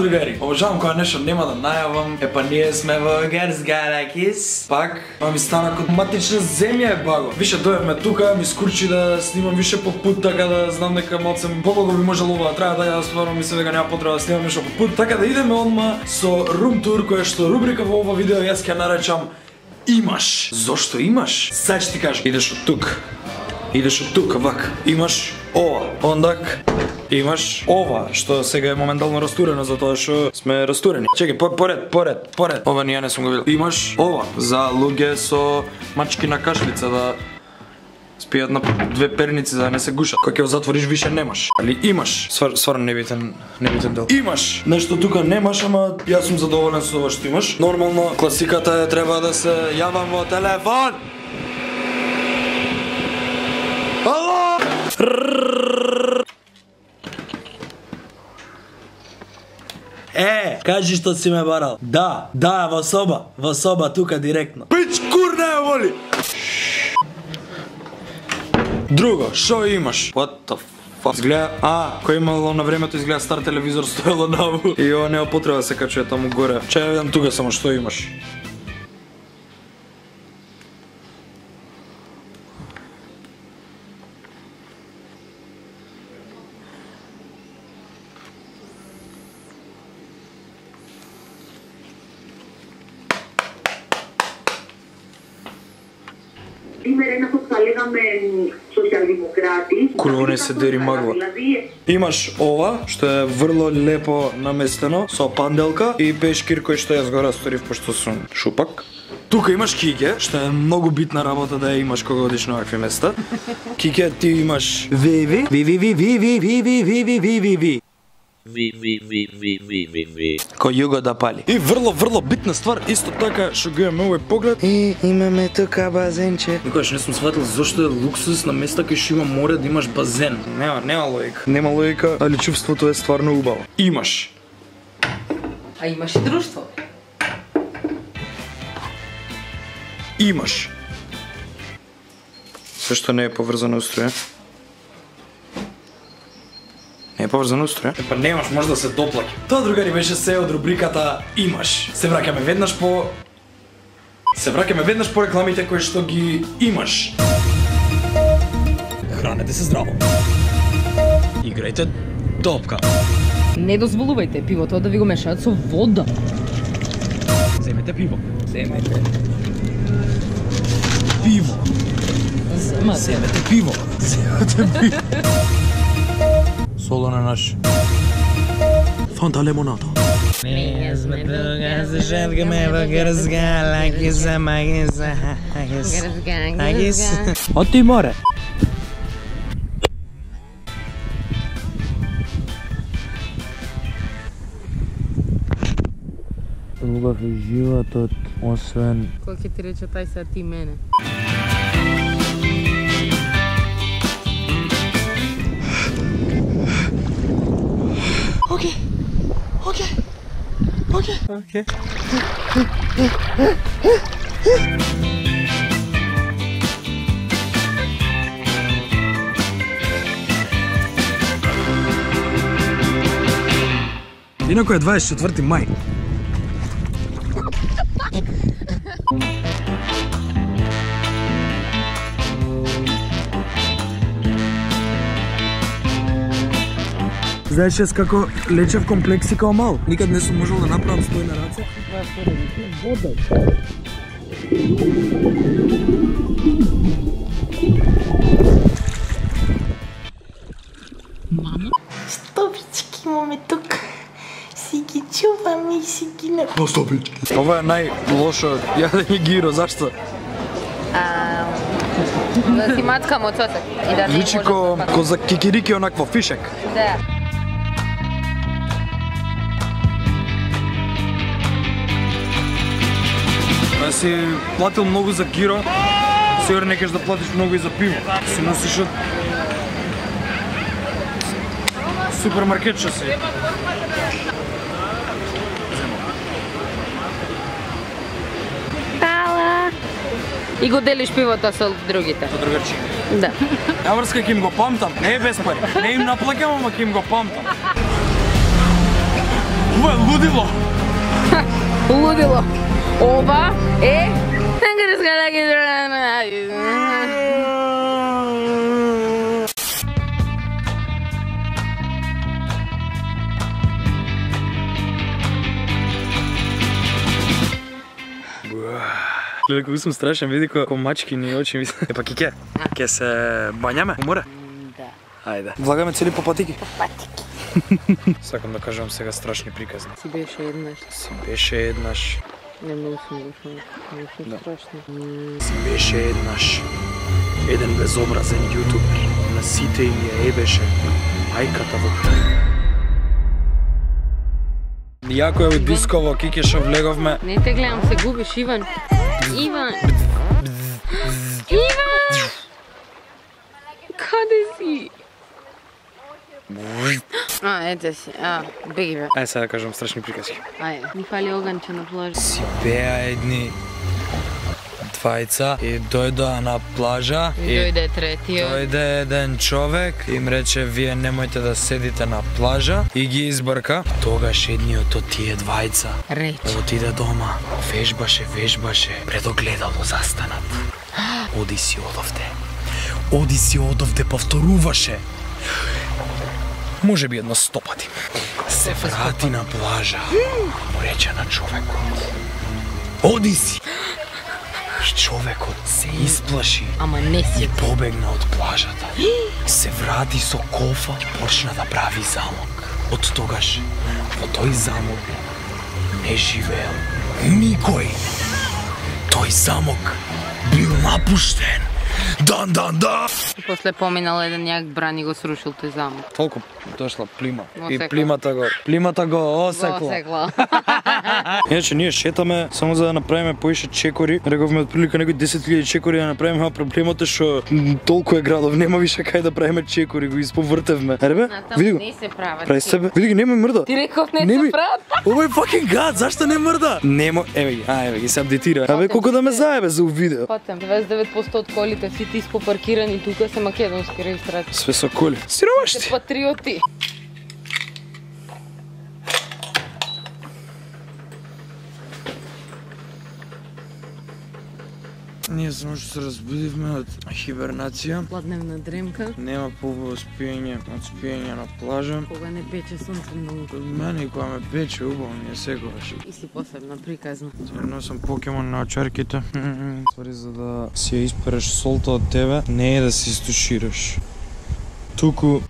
другари, обожавам кога нешто нема да најавам. Епа ние сме во Герс Галакис. Пак, ми стана кod матична земја е баго. Више дојавме тука, ми скурчи да снимам више по пут, така да знам дека малцем помого би можело ова да трае, да стварно мислам дека нема потреба да снимам нешто по пут. Така да идеме одма со Room Tour, која што рубрика во ова видео јас ќе наречам Имаш. Зошто имаш? Сад ќе ти кажам. Идеш од тук. Идеш од тук, вак. Имаш ова. Ондак имаш ова, што сега е моментално растурено затоа што сме растурени. Чекај, поред. Ова ние не сум го видел. Имаш ова за луѓе со мачки на кашлица да спијат на две перници за да не се гушат. Кога ќе го затвориш више немаш. Али имаш. Стварно небитен дел. Имаш. Нешто тука немаш, ама јас сум задоволен со ова што имаш. Нормално класиката е треба да се јавам во телефон. Ало! Кажи што си ме барал. Да, во соба тука директно. Пич кур не воли. Друго, шо имаш? What the fuck? Изгледа, кој имало на времето изгледа стар телевизор стоело наву. И ова нема потреба да се качува таму горе. Чај ја видам тука само што имаш. Σήμερα είναι αυτό που θα λέγαμε σοσιαλδημοκράτη. Кулоне се дери магла. Имаш ова, што е врло лепо наместено, со панделка и пешкир кој што јас го расторив пошто сум шупак. Тука имаш кике, што е многу битна работа да ја имаш кога одиш на овакви места. Кике, ти имаш виви. Кој југо да пали. И врло битна ствар, исто така што го имаме овој поглед. И имаме тука базенче. Никогаш не сум сватил зошто е луксус на места кај што има море да имаш базен. Нема логика. Нема логика, али чувството е стварно убаво. Имаш. А имаш и друштво. Имаш. Се што не е поврзано устроја. Не е поврзано устроја? Епа немаш, може да се доплаќа. Тоа, другари, беше се од рубриката Имаш. Се враќаме веднаш по рекламите кои што ги имаш. Хранете се здраво. Играјте топка. Не дозволувајте пивото да ви го мешаат со вода. Земете пиво. Земете пиво. Соло на наш. Фанта лимонада. Ние сме тука, се шеткаме во Герс Галакис, Магис. Оти море. Убав е животот, освен... Кој ќе ти рече тај са ти мене? Окей. Инако е 24 мај. Знаеш јас како лечев комплекси као мал. Никад не сум можел да направам стој на раце. Вода. Мама? Стопички имаме тук. Си ги чуваме и си ги не... Стопички. Ова е најлошо јадење гиро, зашто? Да си мацкам од сосек и да не личи ко за кикирики онакво фишек. Да. Да си платил многу за гиро, сигурно некаш да платиш многу и за пиво. Си носиш од супермаркет што си. И го делиш пивото со другите. Со другарчи. Да. Ја врска ќе им го памтам, не е без пари. Не им наплаќам, ама ќе им го памтам. Ова е лудило! Лудило. Ова е... Гледай како сум страшен, види ко мачки ни очи ми. Епа ке се бањаме у море? Да. Ајде. Влагаме цели по патики. По патики. Сакам да кажам сега страшни приказни. Си беше еднаш. Си беше еднаш. Не многу сум страшно. Си беше еднаш. Еден безобразен јутубер. На сите им ја ебеше мајката во Јако е од дисково, кикеше влеговме. Не те гледам, се губиш, Иван. Иван! Иван! Каде си? Ете си. Беги бе. Ајде сега да кажам страшни приказки. Ајде. Ни фали оганче на плажа. Си беа едни двајца и дојдоа на плажа И дојде третиот. дојде еден човек и им рече вие немојте да седите на плажа и ги избрка. Тогаш едниот од тие двајца Рече. отиде дома, вежбаше, пред огледало застанат. Оди си одовде, повторуваше. Може би едно 100 пати. Се врати на плажа, му рече на човекот. Оди си! Човекот се исплаши Ама не си. и побегна од плажата. Се врати со кофа и почна да прави замок. Од тогаш во тој замок не живеел никој. Тој замок бил напуштен. Дан. После поминал еден јак бран и го срушил тој замок. Толку дошла плима. И Осекла. плимата го осекла. Осекла. Иначе ние шетаме само за да направиме поише чекори. Рековме отприлика некои 10.000 чекори да направиме, а проблемот е што толку е градов, нема више кај да правиме чекори, го исповртевме. Аре бе, види го. Не се прават. Прави себе. Види ги, нема мрда. Ти реков не ми- се прават. Овој fucking гад, зашто не мрда? Немо, еве ги се апдейтира. Абе колку да ме заебе за видео. Патем, 29% од колите сите испопаркирани тука се македонски регистрации. Све со коли. Сиромашти. Се патриоти. Ние само што се разбудивме од хибернација. Пладневна дремка. Нема побаво спиење од спиење на плажа. Кога не пече сонце многу. Од мене и кога ме пече убаво ми е секогаш. И си посебна приказна. Носам покемон на очарките. Ствари за да си ја испереш солта од тебе, не е да си истушираш. Туку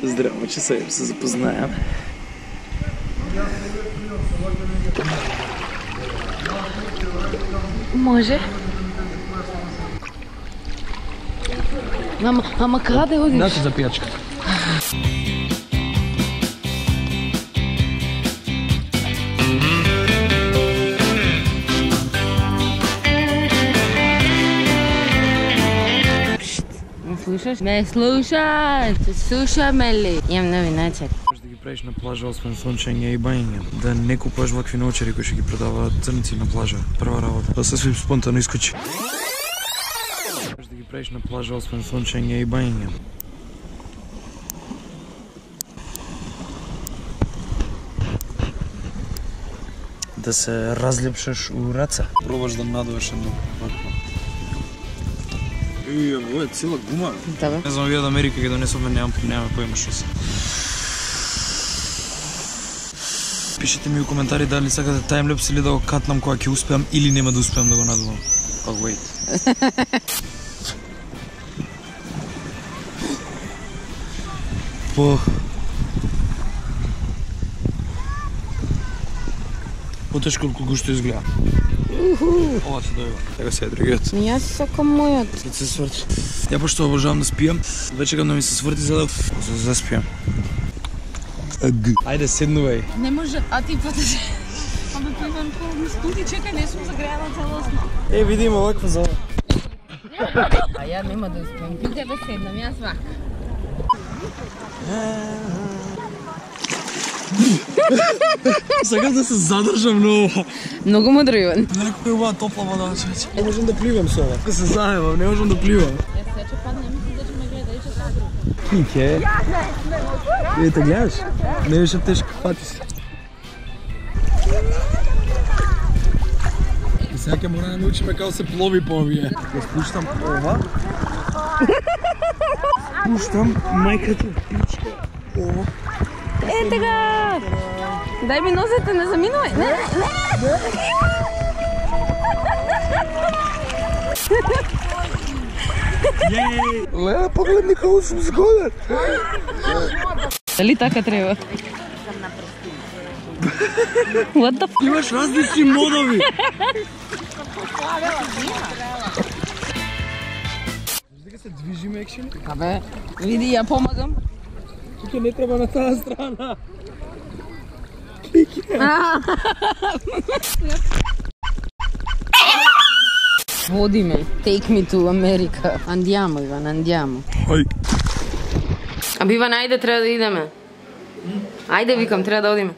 Здраво, че се запознаем. Може. Ама каде одиш? Дати за пијачката. Не слушаш? Не слушаш! Слушаме ли? Имам нови научари. Можеш да ги правиш на плажа, освен сончење и бајање. Да не купуваш вакви научари кои ќе ги продаваат црнци на плажа. Прва работа. Да се свим спонтано искочи. Можеш да ги правиш на плажа, освен сончење и бајање. Да се разлепшаш у раца. Пробаш да надуваш едно вакво. Ова е цела гума. Да бе. Не знам, вие од Америка ги донесовме, немаме поима што се. Пишете ми у коментари дали сакате таймлепс или да го катнам кога ќе успеам или нема да успеам да го надувам. Oh, wait. Потешко колку што изгледа. Ова се дојува. Ега се е другиот. Јас сакам мојот. Да се сврти. Ја пошто обожавам да спијам, вече кога ми се сврти за да се заспијам. Ајде седнувај. Не може, а ти потеше. Абе, пивам полни студи, чекај, не сум загрејана целосно. Види има оваква зала. А ја нема да успеам. Ти тебе седнам, јас вака. Сакам да се задржам на ова. Многу мудро, Иван. Некој е ова топла вода, човече. Не можам да пливам со ова. Ако се заебам, не можам да пливам. Кике. Ете, гледаш? Не беше тешко, фати се. И сега ќе мора да научиме како се плови по овие. Ќе спуштам ова. Спуштам мајката пичка. Ова. Ете га! Дај ми нозете, не заминувај. Не. Леле, погледни како сум згоден. Дали така треба? What the f***? Имаш различни модови. Дека се движиме екшен. Абе, види, ја помагам. Тука не треба на таа страна. Води ме. Take me to America. Andiamo, Иван, andiamo. Ај. Аби, Иван, ајде, треба да идеме. Ајде, викам, треба да одиме.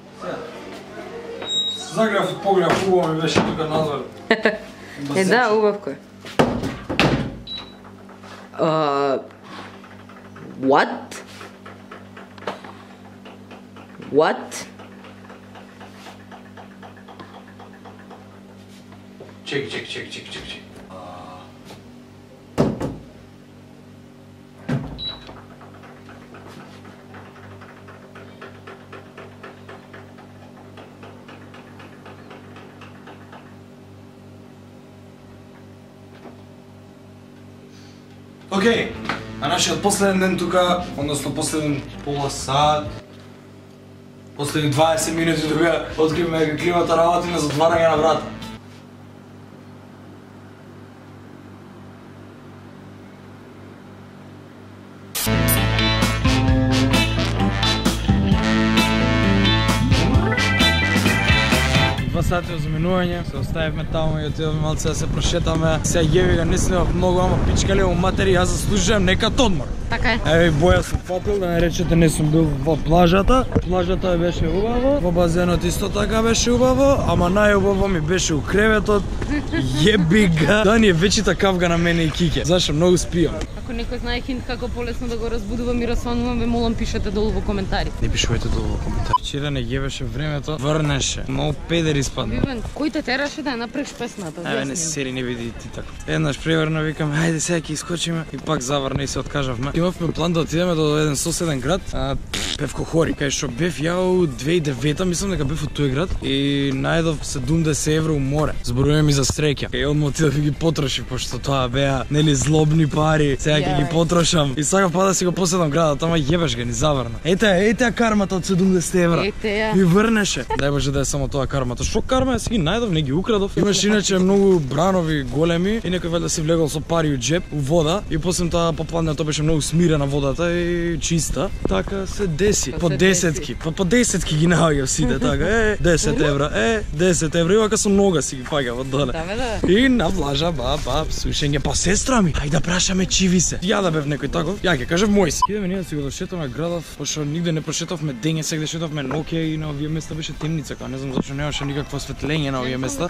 Загрев од поглед, хубаво ми беше тука надвор. Да, убавко е. What? What? Чек. Океј, на нашиот последен ден тука, односно последен пола сат, последни 20 минути тука, откривме дека климата работи на затварање на врата. Сати озаменување, се оставивме таму и отидовме малце да се прошетаме. Сега јеви га не снимав многу, ама пичкале му матери, јас заслужувам некад одмор. Така е. Еве боја сум фатил, да не речете не сум бил во плажата. Плажата беше убаво, во базенот исто така беше убаво, ама најубаво ми беше у креветот. Јеби га. Да ни е вечита кавга на мене и Кике. Зашто многу спијам. Ако некој знае хинт како полесно да го разбудувам и расванувам, ве молам пишете долу во коментари. Не пишувате долу во коментари. Вчера не јебеше времето, врнеше. Многу педери спадна. Иван, кој те тераше да ја направиш песната? Еве не се сери, не види ти така. Еднаш преврна викам, ајде сега ќе искочиме и пак заврна и се откажавме. Имавме план да отидеме до еден соседен град, Певко Хори, кај што бев ја у 2009-та, мислам дека бев у тој град и најдов 70 евро у море. Зборуваме ми за среќа. Кај одма отидов и ги потрошив, пошто тоа беа нели злобни пари. Сега ќе ги потрошам. И сакав па да си го поседам градот, ама јебеш га ни заврна. Ете кармата од 70 евра. Ете ја. И врнеше. Дај Боже да е само тоа кармата. Што карма? Си ги најдов, не ги украдов. Имаш иначе многу бранови големи и некој валјда си влегол со пари у джеп, у вода и после тоа попладнето беше многу смирена водата и чиста. Така се деси. По десетки. По десетки ги наоѓав сите така. 10 евра. 10 евра. И вака со нога си ги паѓав од доле. Да. И на влажа бап, сушење. Па сестра ми, ајде да прашаме чиви се. Ја да бев некој таков. Ја ќе кажев мој си. Идеме ние да си го дошетаме градов, пошто нигде не прошетавме дење, сега шетавме ноќе и на овие места беше темница, не знам зашто немаше никакво осветлење на овие места.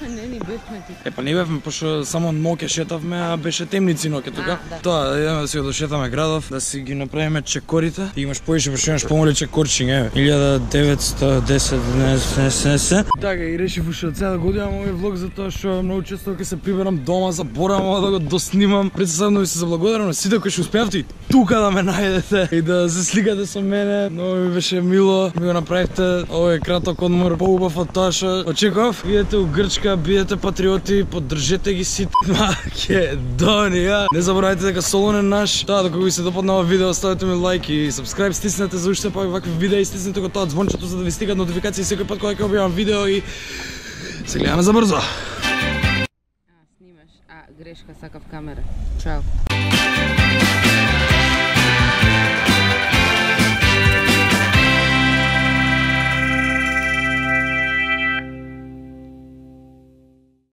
Па не бевме, пошто само ноќе шетавме, а беше темници ноќе тука. Тоа, идеме да си го дошетаме градов, да си ги направиме чекорите. И имаш поише, пошто имаш помали чекорчиња, еве. 1910 Така и решив уште од сега да го одам овој влог затоа што многу често кога се приберам дома заборавам да го доснимам. Председно ви се заблагодарам на сите кои што успеавте и тука да ме најдете и да се сликате со мене. Многу ми беше мило, ми го направивте овој краток одмор поубав од тоа што очекував. Идете у Грчка, бидете патриоти, поддржете ги сите Македонија. Не заборавајте дека Солон е наш. Тоа, докога ви се допадна ова видео, ставете ми лайк и subscribe, стиснете за уште вакви видеа и стиснете го тоа звончето за да ви стигат нотификации секој пат кога ќе објавам видео и се гледаме за брзо. Снимаш, грешка, сакав камера. Чао.